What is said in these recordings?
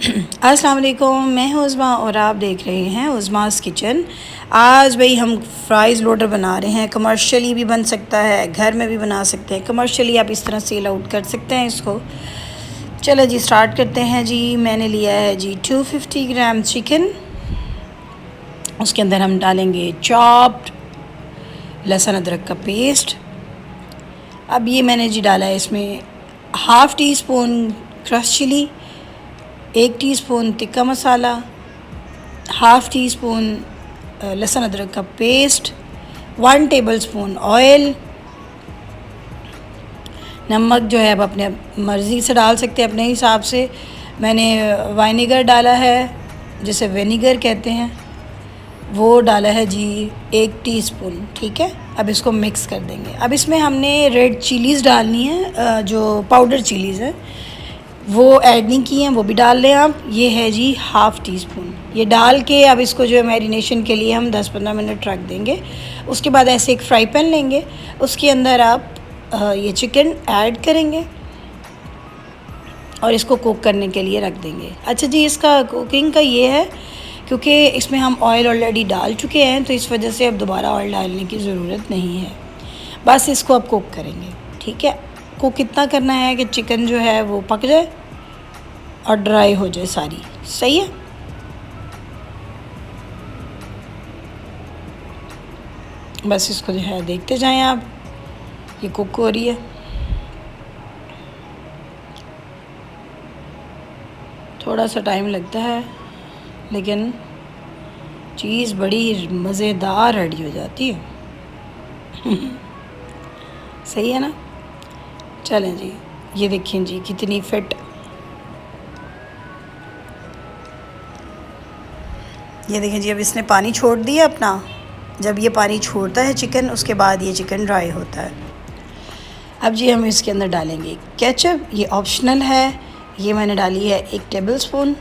अस्सलाम वालेकुम, मैं हूँ उज़मा और आप देख रहे हैं उज़मास किचन। आज भाई हम फ्राइज़ लोडर बना रहे हैं। कमर्शियली भी बन सकता है, घर में भी बना सकते हैं। कमर्शियली आप इस तरह सेल आउट कर सकते हैं इसको। चलो जी स्टार्ट करते हैं जी। मैंने लिया है जी 250 ग्राम चिकन। उसके अंदर हम डालेंगे चॉप्ड लहसुन अदरक का पेस्ट। अब ये मैंने जी डाला है इसमें half teaspoon crush chilli, 1 teaspoon tikka masala, half teaspoon लहसुन अदरक का पेस्ट, 1 टेबलस्पून ऑयल। नमक जो है आप अपने मर्ज़ी से डाल सकते हैं, अपने हिसाब से। मैंने वाइनेगर डाला है, जिसे विनेगर कहते हैं, वो डाला है जी 1 टीस्पून। ठीक है, अब इसको मिक्स कर देंगे। अब इसमें हमने रेड चिलीज़ डालनी है, जो पाउडर चिलीज़ है वो ऐड नहीं की हैं, वो भी डाल लें आप। ये है जी हाफ़ टी स्पून। ये डाल के अब इसको जो है मैरिनेशन के लिए हम 10-15 मिनट रख देंगे। उसके बाद ऐसे एक फ्राई पैन लेंगे, उसके अंदर आप ये चिकन ऐड करेंगे और इसको कुक करने के लिए रख देंगे। अच्छा जी, इसका कुकिंग का ये है क्योंकि इसमें हम ऑयल ऑलरेडी डाल चुके हैं, तो इस वजह से अब दोबारा ऑयल डालने की ज़रूरत नहीं है। बस इसको अब कुक करेंगे। ठीक है, कुक कितना करना है कि चिकन जो है वो पक जाए और ड्राई हो जाए सारी। सही है, बस इसको जो है देखते जाएं आप। ये कुक हो रही है। थोड़ा सा टाइम लगता है लेकिन चीज़ बड़ी मज़ेदार रेडी हो जाती है। सही है ना। चलें जी, ये देखिए जी कितनी फिट। ये देखें जी, अब इसने पानी छोड़ दिया अपना। जब ये पानी छोड़ता है चिकन, उसके बाद ये चिकन ड्राई होता है। अब जी हम इसके अंदर डालेंगे केचप। ये ऑप्शनल है, ये मैंने डाली है 1 टेबलस्पून।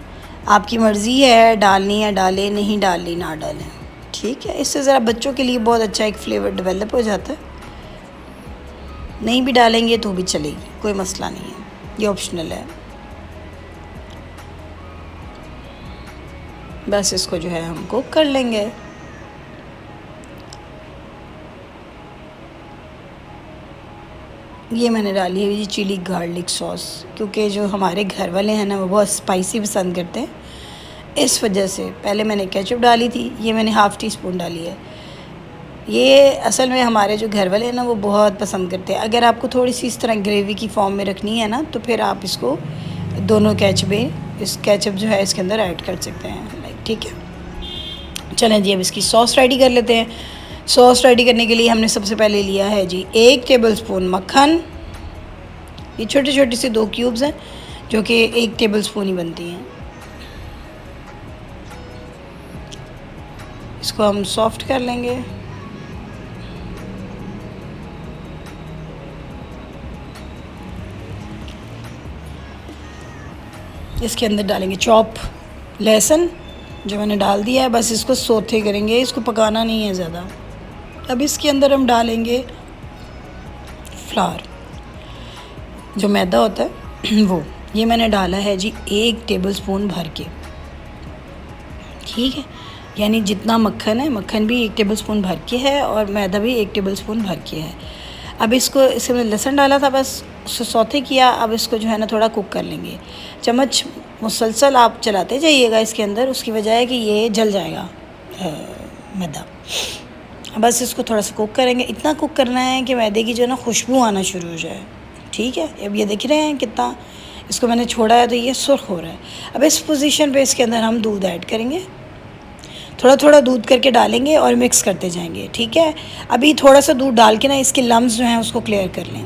आपकी मर्ज़ी है डालनी है डालें, नहीं डालनी ना डालें। ठीक है, इससे ज़रा बच्चों के लिए बहुत अच्छा एक फ्लेवर डेवलप हो जाता है। नहीं भी डालेंगे तो भी चलेगी, कोई मसला नहीं है, ये ऑप्शनल है। बस इसको जो है हम कुक कर लेंगे। ये मैंने डाली है जी चिली गार्लिक सॉस, क्योंकि जो हमारे घर वाले हैं ना वो बहुत स्पाइसी पसंद करते हैं, इस वजह से। पहले मैंने केचप डाली थी, ये मैंने हाफ़ टी स्पून डाली है। ये असल में हमारे जो घर वाले हैं ना वो बहुत पसंद करते हैं। अगर आपको थोड़ी सी इस तरह ग्रेवी की फॉर्म में रखनी है ना, तो फिर आप इसको दोनों इस केचप जो है इसके अंदर ऐड कर सकते हैं, लाइक। ठीक है, चलें जी अब इसकी सॉस रेडी कर लेते हैं। सॉस रेडी करने के लिए हमने सबसे पहले लिया है जी 1 टेबलस्पून मक्खन। ये छोटे छोटे से 2 क्यूब्स हैं, जो कि 1 टेबलस्पून ही बनती हैं। इसको हम सॉफ्ट कर लेंगे। इसके अंदर डालेंगे चॉप लहसुन, जो मैंने डाल दिया है। बस इसको सोथे करेंगे, इसको पकाना नहीं है ज़्यादा। अब इसके अंदर हम डालेंगे फ्लावर, जो मैदा होता है वो। ये मैंने डाला है जी 1 टेबलस्पून भर के। ठीक है, यानी जितना मक्खन है, मक्खन भी 1 टेबलस्पून भर के है और मैदा भी 1 टेबलस्पून भर के है। अब इसको, इसमें लहसुन डाला था, बस उसको सौते किया। अब इसको जो है ना थोड़ा कुक कर लेंगे। चम्मच मुसलसल आप चलाते जाइएगा इसके अंदर, उसकी वजह है कि ये जल जाएगा मैदा। बस इसको थोड़ा सा कुक करेंगे। इतना कुक करना है कि मैदे की जो ना खुशबू आना शुरू हो जाए। ठीक है, अब ये देख रहे हैं कितना इसको मैंने छोड़ा है, तो ये सुर्ख हो रहा है। अब इस पोजीशन पे इसके अंदर हम दूध ऐड करेंगे। थोड़ा थोड़ा दूध करके डालेंगे और मिक्स करते जाएंगे। ठीक है, अभी थोड़ा सा दूध डाल के ना इसके लम्स जो हैं उसको क्लियर कर लें,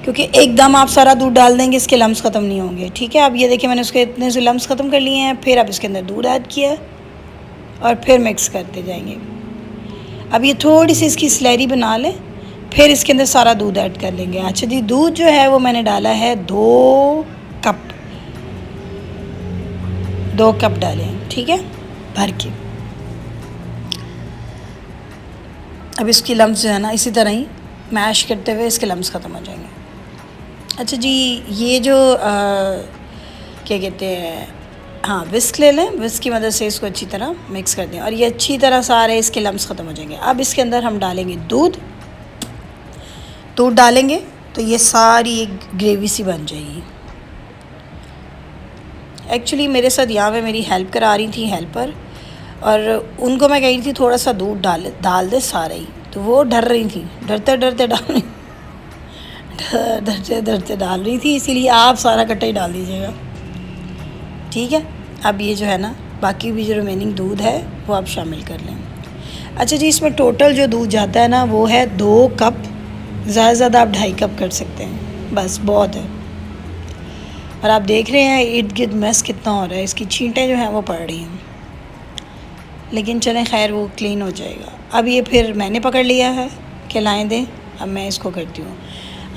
क्योंकि एकदम आप सारा दूध डाल देंगे इसके लम्स ख़त्म नहीं होंगे। ठीक है, अब ये देखिए मैंने उसके इतने से लम्स ख़त्म कर लिए हैं। फिर अब इसके अंदर दूध ऐड किया और फिर मिक्स करते जाएंगे। अब ये थोड़ी सी इसकी स्लैरी बना लें, फिर इसके अंदर सारा दूध ऐड कर लेंगे। अच्छा जी, दूध जो है वो मैंने डाला है 2 कप, 2 कप डालें। ठीक है, भर के। अब इसकी लम्स जो है ना इसी तरह ही मैश करते हुए इसके लम्स ख़त्म हो जाएंगे। अच्छा जी, ये जो क्या कहते हैं हाँ, विस्क ले लें, विस्क की मदद से इसको अच्छी तरह मिक्स कर दें और ये अच्छी तरह सारे इसके लम्स ख़त्म हो जाएंगे। अब इसके अंदर हम डालेंगे दूध डालेंगे तो ये सारी एक ग्रेवी सी बन जाएगी। एक्चुअली मेरे साथ यहाँ पे मेरी हेल्प करा रही थी हेल्पर, और उनको मैं कही थी थोड़ा सा दूध डाल दे सारा ही, तो वो डर रही थी, डरते डरते डाल रही थी, इसीलिए आप सारा कट्टा ही डाल दीजिएगा, ठीक है। अब ये जो है ना बाकी भी जो रिमेनिंग दूध है वो आप शामिल कर लें। अच्छा जी, इसमें टोटल जो दूध जाता है ना वो है 2 कप, ज़्यादा से ज़्यादा आप 2.5 कप कर सकते हैं, बस बहुत है। और आप देख रहे हैं इर्द गिर्द मैस कितना हो रहा है, इसकी छींटें जो हैं वो पड़ रही हैं, लेकिन चलें खैर वो क्लीन हो जाएगा। अब ये फिर मैंने पकड़ लिया है कि लाएँ दें, अब मैं इसको करती हूँ।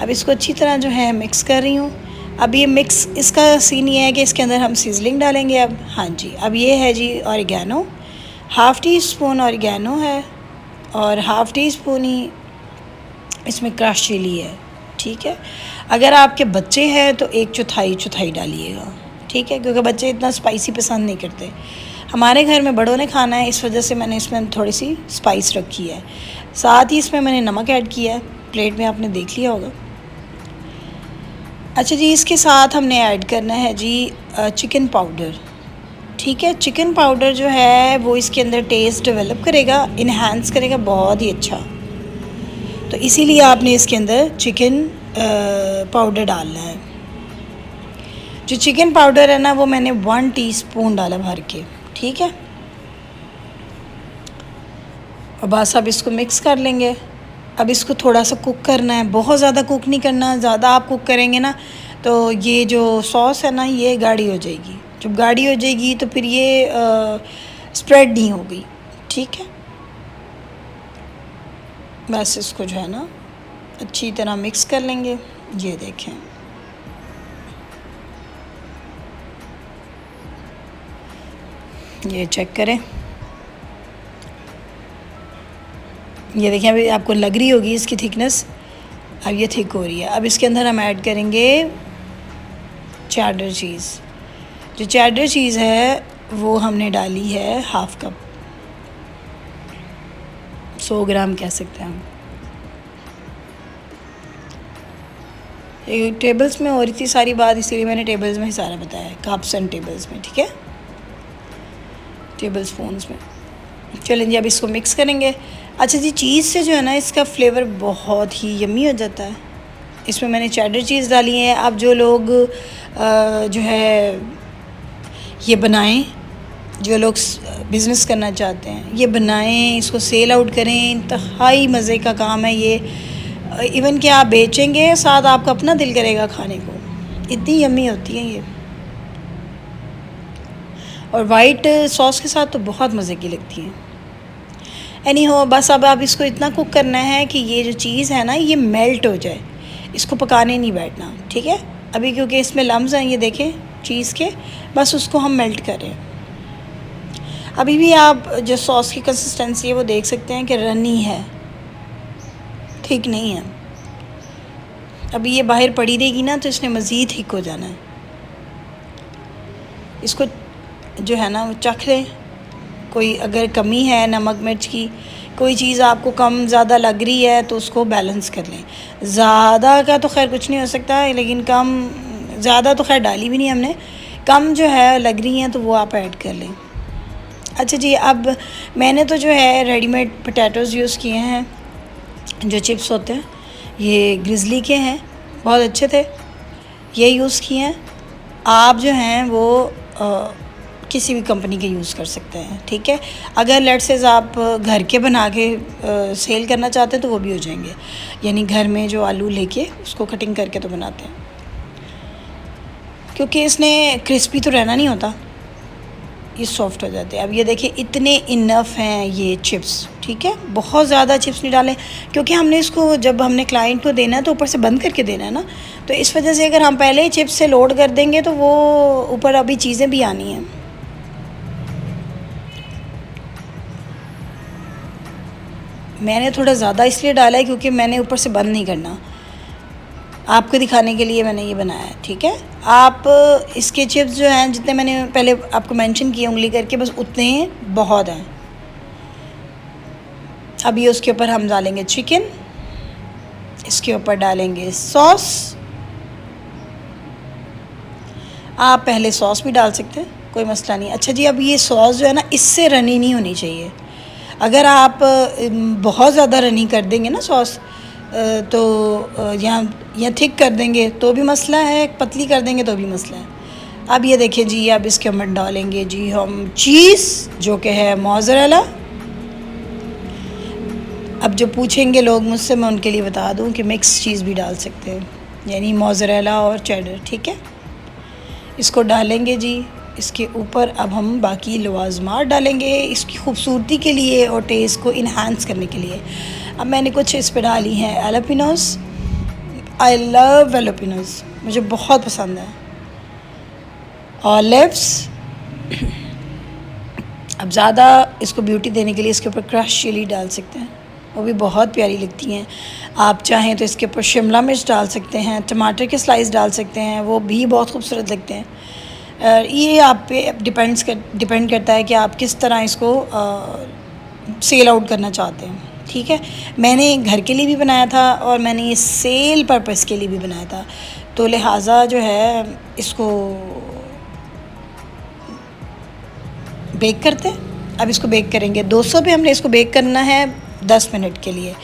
अब इसको अच्छी तरह जो है मिक्स कर रही हूँ। अब ये मिक्स, इसका सीन ये है कि इसके अंदर हम सीजलिंग डालेंगे अब। हाँ जी, अब ये है जी oregano, half teaspoon oregano है और हाफ़ टी स्पून ही इसमें क्रश चिली है, ठीक है। अगर आपके बच्चे हैं तो 1/4 डालिएगा, ठीक है, क्योंकि बच्चे इतना स्पाइसी पसंद नहीं करते। हमारे घर में बड़ों ने खाना है, इस वजह से मैंने इसमें थोड़ी सी स्पाइस रखी है। साथ ही इसमें मैंने नमक ऐड किया है, प्लेट में आपने देख लिया होगा। अच्छा जी, इसके साथ हमने ऐड करना है जी चिकन पाउडर, ठीक है। चिकन पाउडर जो है वो इसके अंदर टेस्ट डेवलप करेगा, इन्हांस करेगा बहुत ही अच्छा, तो इसीलिए आपने इसके अंदर चिकन पाउडर डालना है। जो चिकन पाउडर है ना वो मैंने 1 टीस्पून डाला भर के, ठीक है। और बस अब इसको मिक्स कर लेंगे। अब इसको थोड़ा सा कुक करना है, बहुत ज़्यादा कुक नहीं करना, ज़्यादा आप कुक करेंगे ना तो ये जो सॉस है ना ये गाढ़ी हो जाएगी, जब गाढ़ी हो जाएगी तो फिर ये स्प्रेड नहीं होगी, ठीक है। बस इसको जो है ना अच्छी तरह मिक्स कर लेंगे। ये देखें, ये चेक करें, ये देखें, अभी आपको लग रही होगी इसकी थिकनेस, अब ये थिक हो रही है। अब इसके अंदर हम ऐड करेंगे चेडर चीज़। जो चेडर चीज़ है वो हमने डाली है हाफ़ कप, 100 ग्राम कह सकते हैं हम। ये टेबल्स में हो रही थी सारी बात, इसीलिए मैंने टेबल्स में ही सारा बताया है, कप्स एंड टेबल्स में, ठीक है, टेबल स्पून्स में। चलें जी, अब इसको मिक्स करेंगे। अच्छा जी, चीज़ से जो है ना इसका फ्लेवर बहुत ही यम्मी हो जाता है। इसमें मैंने चेडर चीज़ डाली है। अब जो लोग जो है ये बनाएं, जो लोग बिज़नेस करना चाहते हैं ये बनाएं, इसको सेल आउट करें, इंतहाई मज़े का काम है ये। इवन कि आप बेचेंगे, साथ आपका अपना दिल करेगा खाने को, इतनी यम्मी होती है ये। और वाइट सॉस के साथ तो बहुत मज़े की लगती है। एनी हो, बस अब आप इसको इतना कुक करना है कि ये जो चीज़ है ना ये मेल्ट हो जाए, इसको पकाने नहीं बैठना, ठीक है। अभी क्योंकि इसमें लम्स हैं, ये देखें चीज़ के, बस उसको हम मेल्ट करें। अभी भी आप जो सॉस की कंसिस्टेंसी है वो देख सकते हैं कि रनी है, ठीक नहीं है। अभी ये बाहर पड़ी रहेगी ना तो इसने मज़ीद थिक हो जाना है। इसको जो है ना वो चख लें, कोई अगर कमी है नमक मिर्च की, कोई चीज़ आपको कम ज़्यादा लग रही है तो उसको बैलेंस कर लें। ज़्यादा का तो खैर कुछ नहीं हो सकता है, लेकिन कम, ज़्यादा तो खैर डाली भी नहीं हमने, कम जो है लग रही हैं तो वो आप ऐड कर लें। अच्छा जी, अब मैंने तो जो है रेडीमेड पोटैटोज़ यूज़ किए हैं, जो चिप्स होते हैं, ये ग्रिज़ली के हैं, बहुत अच्छे थे, ये यूज़ किए हैं। आप जो हैं वो किसी भी कंपनी के यूज़ कर सकते हैं, ठीक है। अगर लेट्स से आप घर के बना के सेल करना चाहते हैं तो वो भी हो जाएंगे, यानी घर में जो आलू लेके उसको कटिंग करके तो बनाते हैं, क्योंकि इसने क्रिस्पी तो रहना नहीं होता, ये सॉफ्ट हो जाते हैं। अब ये देखिए इतने इनफ हैं ये चिप्स, ठीक है, बहुत ज़्यादा चिप्स नहीं डालें, क्योंकि हमने इसको जब हमने क्लाइंट को देना है तो ऊपर से बंद करके देना है ना, तो इस वजह से अगर हम पहले ही चिप्स से लोड कर देंगे तो वो ऊपर अभी चीज़ें भी आनी हैं। मैंने थोड़ा ज़्यादा इसलिए डाला है क्योंकि मैंने ऊपर से बंद नहीं करना, आपको दिखाने के लिए मैंने ये बनाया है, ठीक है। आप इसके चिप्स जो हैं जितने मैंने पहले आपको मेंशन किए उंगली करके, बस उतने बहुत हैं। अभी उसके ऊपर हम डालेंगे चिकन, इसके ऊपर डालेंगे सॉस। आप पहले सॉस भी डाल सकते हैं, कोई मसला नहीं। अच्छा जी, अब ये सॉस जो है ना, इससे रनी नहीं होनी चाहिए। अगर आप बहुत ज़्यादा रनी कर देंगे ना सॉस, तो या थिक कर देंगे तो भी मसला है, पतली कर देंगे तो भी मसला है। अब ये देखिए जी, अब इसके ऊपर डालेंगे जी हम चीज़, जो कि है मोज़रेला। अब जो पूछेंगे लोग मुझसे, मैं उनके लिए बता दूं कि मिक्स चीज़ भी डाल सकते हैं, यानी मोज़रेला और चेडर, ठीक है। इसको डालेंगे जी इसके ऊपर। अब हम बाकी लवाज़मात डालेंगे इसकी खूबसूरती के लिए और टेस्ट को इन्हांस करने के लिए। अब मैंने कुछ इस पर डाली हैं एलोपिनोस। आई लव एलोपिनोस, मुझे बहुत पसंद है। ऑलिव्स। अब ज़्यादा इसको ब्यूटी देने के लिए इसके ऊपर क्रश चिली डाल सकते हैं, वो भी बहुत प्यारी लगती हैं। आप चाहें तो इसके ऊपर शिमला मिर्च डाल सकते हैं, टमाटर के स्लाइस डाल सकते हैं, वो भी बहुत खूबसूरत लगते हैं। ये आप पे डिपेंड करता है कि आप किस तरह इसको सेल आउट करना चाहते हैं, ठीक है। मैंने घर के लिए भी बनाया था और मैंने ये सेल पर्पस के लिए भी बनाया था, तो लिहाजा जो है इसको बेक करते हैं। अब इसको बेक करेंगे 200 पे हमने इसको बेक करना है 10 मिनट के लिए।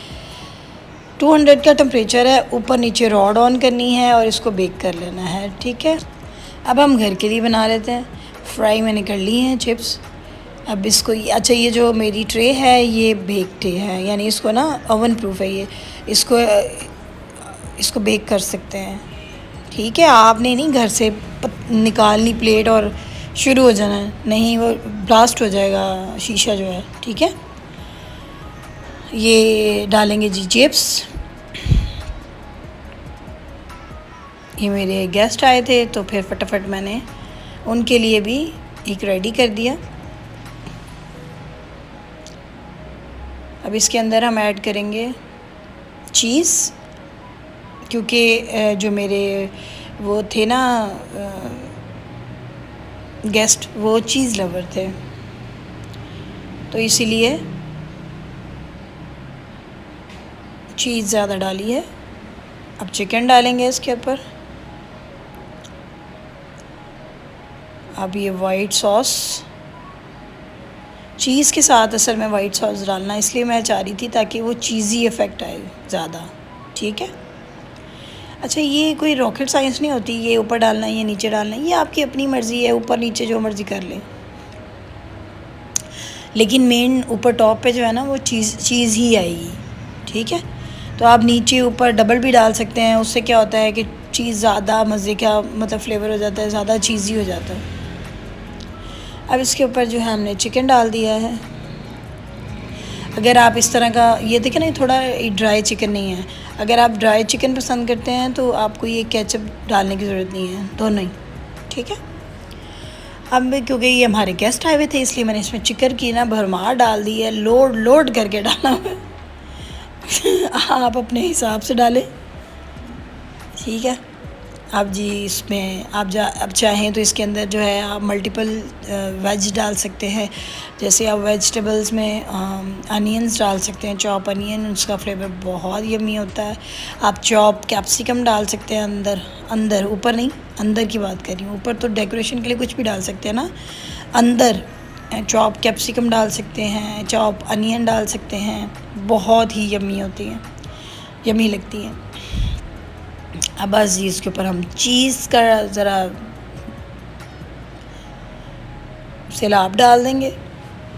200 का टेम्परेचर है, ऊपर नीचे रॉड ऑन करनी है और इसको बेक कर लेना है, ठीक है। अब हम घर के लिए बना लेते हैं। फ्राई मैंने कर ली हैं चिप्स। अब इसको अच्छा, ये जो मेरी ट्रे है ये बेक ट्रे है, यानी इसको ना ओवन प्रूफ है ये, इसको बेक कर सकते हैं, ठीक है। आपने नहीं घर से निकालनी प्लेट और शुरू हो जाना है, नहीं वो ब्लास्ट हो जाएगा शीशा जो है, ठीक है। ये डालेंगे जी चिप्स। ये मेरे गेस्ट आए थे तो फिर फटाफट मैंने उनके लिए भी एक रेडी कर दिया। अब इसके अंदर हम ऐड करेंगे चीज़, क्योंकि जो मेरे वो थे ना गेस्ट, वो चीज़ लवर थे, तो इसीलिए चीज़ ज़्यादा डाली है। अब चिकन डालेंगे इसके ऊपर। अब ये वाइट सॉस, चीज़ के साथ असल में वाइट सॉस डालना इसलिए मैं चाह रही थी ताकि वो चीज़ी इफ़ेक्ट आए ज़्यादा, ठीक है। अच्छा, ये कोई रॉकेट साइंस नहीं होती, ये ऊपर डालना है ये नीचे डालना है, ये आपकी अपनी मर्ज़ी है, ऊपर नीचे जो मर्ज़ी कर लें। लेकिन मेन ऊपर टॉप पे जो है ना वो चीज़ ही आएगी, ठीक है। तो आप नीचे ऊपर डबल भी डाल सकते हैं, उससे क्या होता है कि चीज़ ज़्यादा मज़े का मतलब फ्लेवर हो जाता है, ज़्यादा चीज़ी हो जाता है। अब इसके ऊपर जो है हमने चिकन डाल दिया है। अगर आप इस तरह का, ये देखें ना थोड़ा ड्राई चिकन नहीं है, अगर आप ड्राई चिकन पसंद करते हैं तो आपको ये केचप डालने की ज़रूरत नहीं है, दोनों ही, ठीक है। अब क्योंकि ये हमारे गेस्ट आए हुए थे इसलिए मैंने इसमें चिकन की ना भरमार डाल दी है, लोड करके डाला हुआ आप अपने हिसाब से डालें, ठीक है। अब जी इसमें अब चाहें तो इसके अंदर जो है आप मल्टीपल वेज डाल सकते हैं। जैसे आप वेजिटेबल्स में अनियंस डाल सकते हैं, चॉप अनियन, उसका फ्लेवर बहुत यम्मी होता है। आप चॉप कैप्सिकम डाल सकते हैं अंदर, ऊपर नहीं, अंदर की बात कर रही हूँ। ऊपर तो डेकोरेशन के लिए कुछ भी डाल सकते हैं ना, अंदर चॉप कैप्सिकम डाल सकते हैं, चॉप अनियन डाल सकते हैं, बहुत ही यम्मी होती हैं, यम्मी लगती हैं। अब बस जी इसके ऊपर हम चीज़ का ज़रा सैलाब डाल देंगे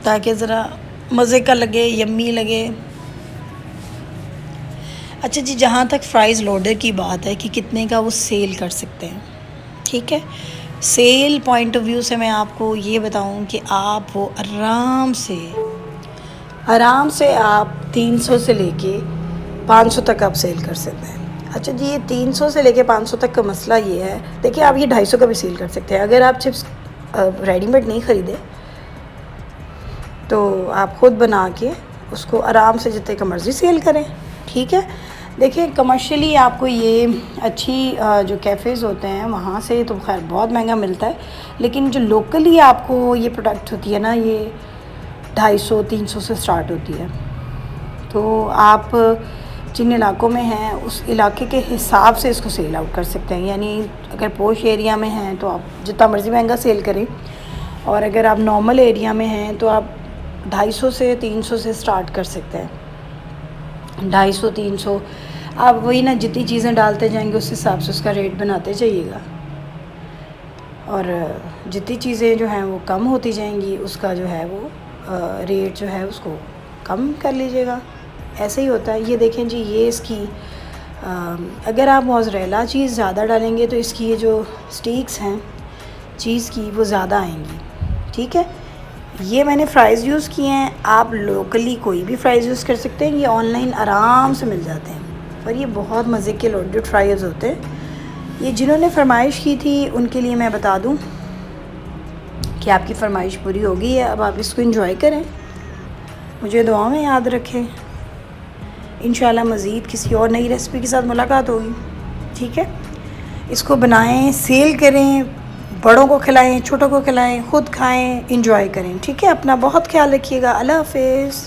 ताकि ज़रा मज़े का लगे, यम्मी लगे। अच्छा जी, जहाँ तक फ्राइज़ लोडर की बात है कि कितने का वो सेल कर सकते हैं, ठीक है। सेल पॉइंट ऑफ व्यू से मैं आपको ये बताऊं कि आप वो आराम से आप 300 से लेके 500 तक आप सेल कर सकते हैं। अच्छा जी, ये 300 से लेके 500 तक का मसला ये है, देखिए आप ये 250 का भी सेल कर सकते हैं। अगर आप चिप्स रेडीमेड नहीं ख़रीदे तो आप ख़ुद बना के उसको आराम से जितने का मर्ज़ी सेल करें, ठीक है। देखिए कमर्शियली आपको ये अच्छी जो कैफ़ेज़ होते हैं वहाँ से तो खैर बहुत महंगा मिलता है, लेकिन जो लोकली आपको ये प्रोडक्ट होती है ना, ये 250-300 से स्टार्ट होती है। तो आप जिन इलाकों में हैं उस इलाके के हिसाब से इसको सेल आउट कर सकते हैं। यानी अगर पोश एरिया में हैं तो आप जितना मर्ज़ी महंगा सेल करें, और अगर आप नॉर्मल एरिया में हैं तो आप 250 से 300 से स्टार्ट कर सकते हैं। 250-300 आप वही ना, जितनी चीज़ें डालते जाएंगे उस हिसाब से उसका रेट बनाते जाइएगा, और जितनी चीज़ें जो हैं वो कम होती जाएंगी उसका जो है वो रेट जो है उसको कम कर लीजिएगा। ऐसे ही होता है। ये देखें जी, ये इसकी अगर आप मोज़रेला चीज़ ज़्यादा डालेंगे तो इसकी ये जो स्टिक्स हैं चीज़ की वो ज़्यादा आएंगी, ठीक है। ये मैंने फ़्राइज़ यूज़ किए हैं, आप लोकली कोई भी फ़्राइज़ यूज़ कर सकते हैं, ये ऑनलाइन आराम से मिल जाते हैं, और ये बहुत मज़े के लोडेड फ़्राइज़ होते हैं। ये जिन्होंने फरमाइश की थी उनके लिए मैं बता दूं कि आपकी फ़रमाइश पूरी हो गई है, अब आप इसको एंजॉय करें, मुझे दुआ में याद रखें। इंशाल्लाह मज़ीद किसी और नई रेसिपी के साथ मुलाकात होगी, ठीक है। इसको बनाएं, सेल करें, बड़ों को खिलाएं, छोटों को खिलाएं, ख़ुद खाएं, इंजॉय करें, ठीक है। अपना बहुत ख्याल रखिएगा। अल्लाह हाफ़िज़।